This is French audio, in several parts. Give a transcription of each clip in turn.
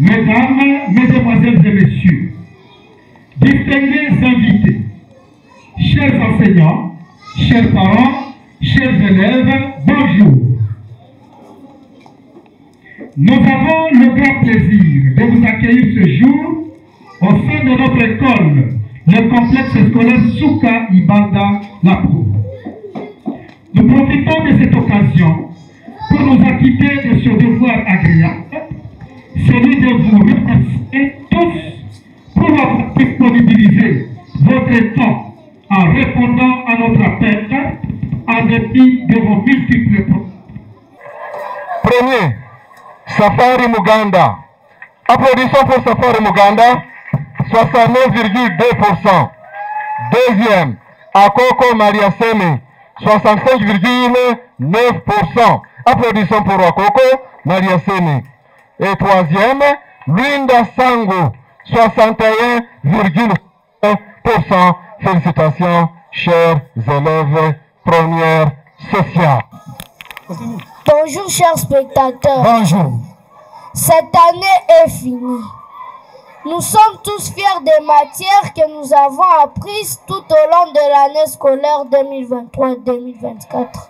Mesdames, Mesdemoiselles et Messieurs, distingués invités, chers enseignants, chers parents, chers élèves, bonjour. Nous avons le grand plaisir de vous accueillir ce jour au sein de notre école, le complexe scolaire Souka Ibanda Lapro. Nous profitons de cette occasion pour nous acquitter de ce devoir agréable, celui de vous remercier tous pour avoir disponibilisé votre temps en répondant à notre appel en dépit de vos multiples problèmes. Premier, Safari Muganda. Applaudissons pour Safari Muganda, 69,2%. Deuxième, Akoko Mariaseme, 65,9%. Applaudissons pour Akoko Mariaseme. Et troisième, Linda Sango, 61,1%. Félicitations, chers élèves première sociale. Bonjour, chers spectateurs. Bonjour. Cette année est finie. Nous sommes tous fiers des matières que nous avons apprises tout au long de l'année scolaire 2023-2024.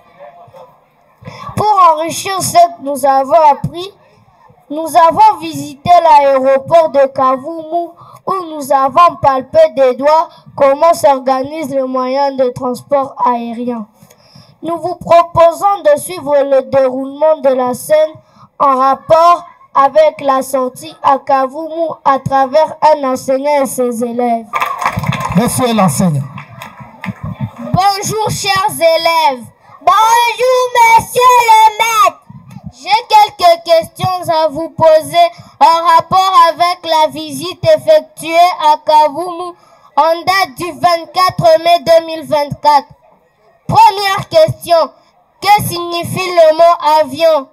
Pour enrichir ce que nous avons appris, nous avons visité l'aéroport de Kavumu où nous avons palpé des doigts comment s'organisent les moyens de transport aérien. Nous vous proposons de suivre le déroulement de la scène en rapport avec la sortie à Kavumu à travers un enseignant et ses élèves. Monsieur l'enseignant. Bonjour chers élèves. Bonjour monsieur le maître. J'ai quelques questions à vous poser en rapport avec la visite effectuée à Kavumu en date du 24 mai 2024. Première question, que signifie le mot avion?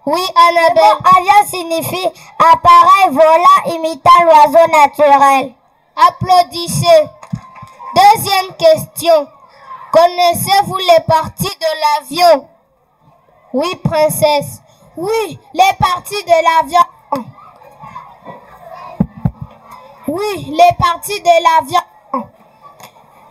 Oui, Annabelle. Le mot avion signifie appareil volant imitant l'oiseau naturel. Applaudissez. Deuxième question, connaissez-vous les parties de l'avion? Oui, princesse. Oui, les parties de l'avion. Oui, les parties de l'avion.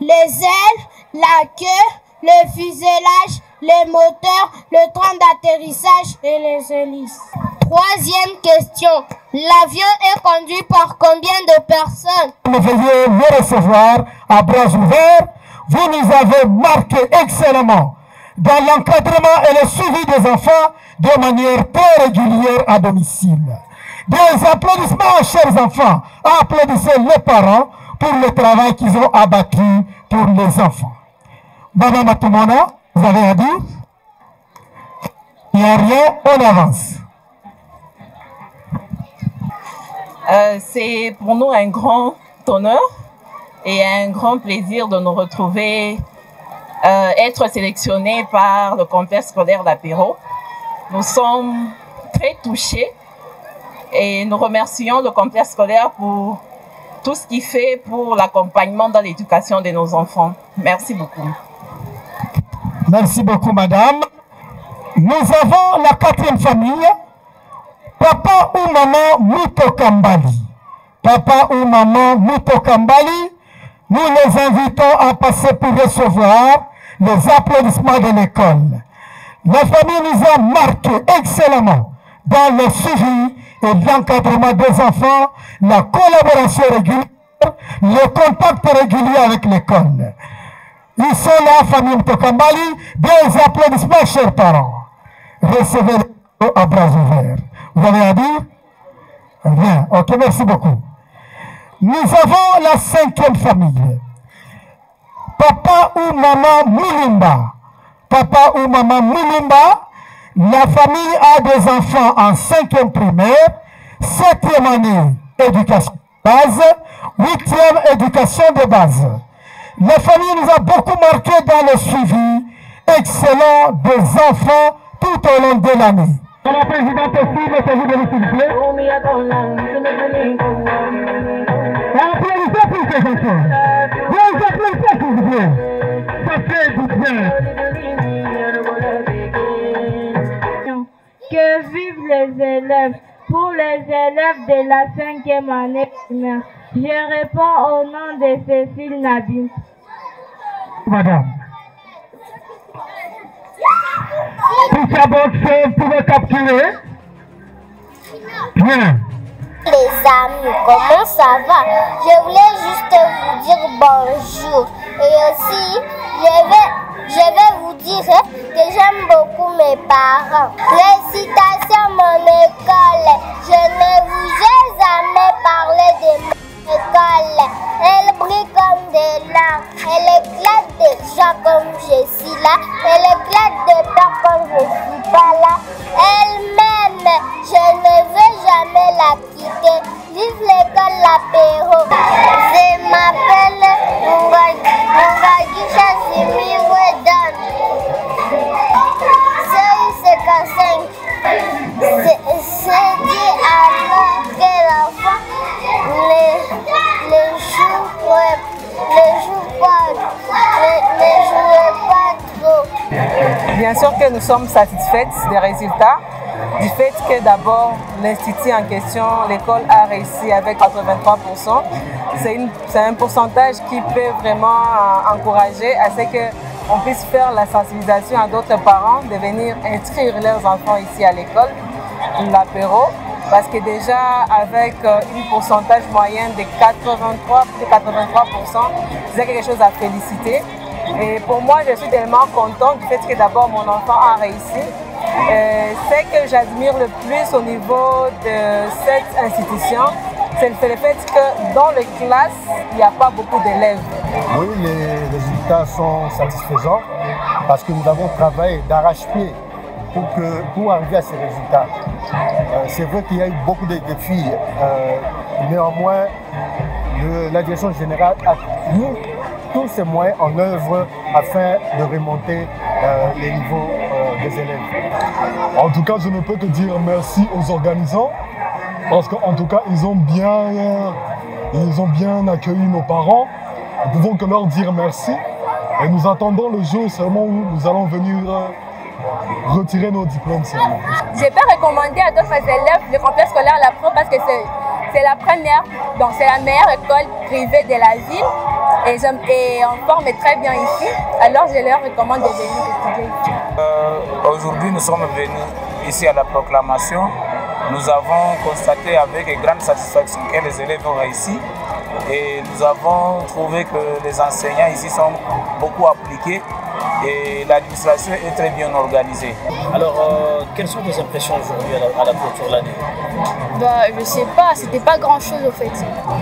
Les ailes, la queue, le fuselage, les moteurs, le train d'atterrissage et les hélices. Troisième question. L'avion est conduit par combien de personnes? Veuillez vous recevoir à bras ouverts. Vous nous avez marqué excellemment dans l'encadrement et le suivi des enfants de manière très régulière à domicile. Des applaudissements, chers enfants. Applaudissez les parents pour le travail qu'ils ont abattu pour les enfants. Maman Matumona, vous avez à dire? Il n'y a rien, on avance. C'est pour nous un grand honneur et un grand plaisir de nous retrouver, être sélectionnés par le complexe scolaire d'Apéro. Nous sommes très touchés et nous remercions le complexe scolaire pour tout ce qu'il fait pour l'accompagnement dans l'éducation de nos enfants. Merci beaucoup. Merci beaucoup, madame. Nous avons la quatrième famille. Papa ou maman Muto Kambali. Papa ou maman Muto Kambali, nous les invitons à passer pour recevoir les applaudissements de l'école. La famille nous a marqué excellemment dans le suivi et l'encadrement des enfants, la collaboration régulière, le contact régulier avec l'école. Ils sont là, famille Muto Kambali, des applaudissements, chers parents. Recevez-les à bras ouverts. Vous avez à dire? Bien, ok, merci beaucoup. Nous avons la cinquième famille. Papa ou maman Mulimba. Papa ou maman Mulimba, la famille a des enfants en 5e primaire, 7e année éducation de base, 8e éducation de base. La famille nous a beaucoup marqué dans le suivi excellent des enfants tout au long de l'année. La présidente aussi, laissez-vous de s'il vous plaît. Applaudissez pour ces enfants. Vous applaudissez s'il vous plaît. Ça fait du bien. Que vivent les élèves. pour les élèves de la 5e année primaire. Je réponds au nom de Cécile Nadim. Madame. Tout ça, vous pouvez capturer? Bien. Les amis, comment ça va? Je voulais juste vous dire bonjour. Et aussi, je vais vous dire que j'aime beaucoup mes parents. Félicitations mon école. Je ne vous ai jamais parlé de mon école. Elle brille comme des lampes. Elle éclate déjà comme je suis là. Elle éclate de peur comme je suis pas là. Elle m'aime. Je ne veux jamais la quitter. Vive l'école l'apéro. Je m'appelle Mungagisha Simi Wedan. C'est dit alors que l'enfant ne jouait pas trop. Bien sûr que nous sommes satisfaites des résultats, du fait que d'abord l'institut en question, l'école a réussi avec 83%. C'est un pourcentage qui peut vraiment encourager à ce qu'on puisse faire la sensibilisation à d'autres parents de venir inscrire leurs enfants ici à l'école, l'apéro, parce que déjà avec un pourcentage moyen de 83%, c'est quelque chose à féliciter. Et pour moi, je suis tellement contente du fait que d'abord mon enfant a réussi. Ce que j'admire le plus au niveau de cette institution, c'est le fait que dans les classes, il n'y a pas beaucoup d'élèves. Oui, les résultats sont satisfaisants parce que nous avons travaillé d'arrache-pied pour arriver à ces résultats. C'est vrai qu'il y a eu beaucoup de défis. Néanmoins, la direction générale a mis tous ces moyens en œuvre afin de remonter les niveaux des élèves. En tout cas, je ne peux que dire merci aux organisants parce qu'en tout cas, ils ont bien accueilli nos parents. Nous ne pouvons que leur dire merci et nous attendons le jour seulement où nous allons venir retirer nos diplômes seulement. Je peux recommander à d'autres élèves le complexe scolaire La Pro parce que c'est la première, donc c'est la meilleure école privée de la ville et on forme très bien ici, alors je leur recommande de venir étudier ici. Aujourd'hui, nous sommes venus ici à la proclamation. Nous avons constaté avec grande satisfaction que les élèves ont réussi et nous avons trouvé que les enseignants ici sont beaucoup appliqués et l'administration est très bien organisée. Alors, quelles sont tes impressions aujourd'hui à la clôture de l'année? Je sais pas, c'était pas grand chose au fait.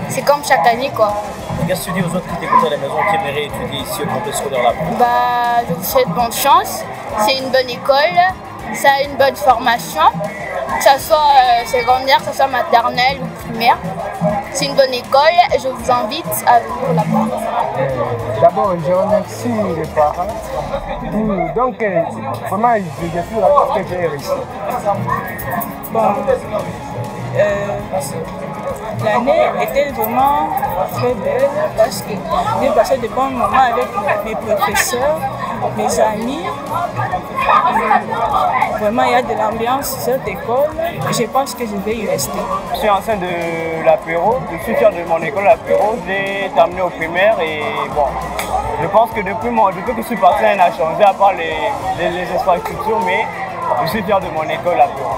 C'est comme chaque année quoi. Qu'est-ce que tu dis aux autres qui t'écoutent à la maison qui aimeraient étudier ici au complexe scolaire La Pro? Je vous souhaite bonne chance. C'est une bonne école, ça a une bonne formation, que ce soit secondaire, que ce soit maternelle ou primaire. C'est une bonne école et je vous invite à venir là-bas. D'abord, je remercie les parents. Donc, vraiment, je suis là parce que j'ai réussi. L'année était vraiment très belle parce que j'ai passé de bons moments avec mes professeurs, mes amis. Vraiment, il y a de l'ambiance sur cette école et je pense que je vais y rester. Je suis enseignant de l'apéro, je suis fier de mon école l'apéro. J'ai terminé au primaire et bon, je pense que depuis que je suis parti, rien n'a changé à part les infrastructures, mais je suis fier de mon école l'apéro.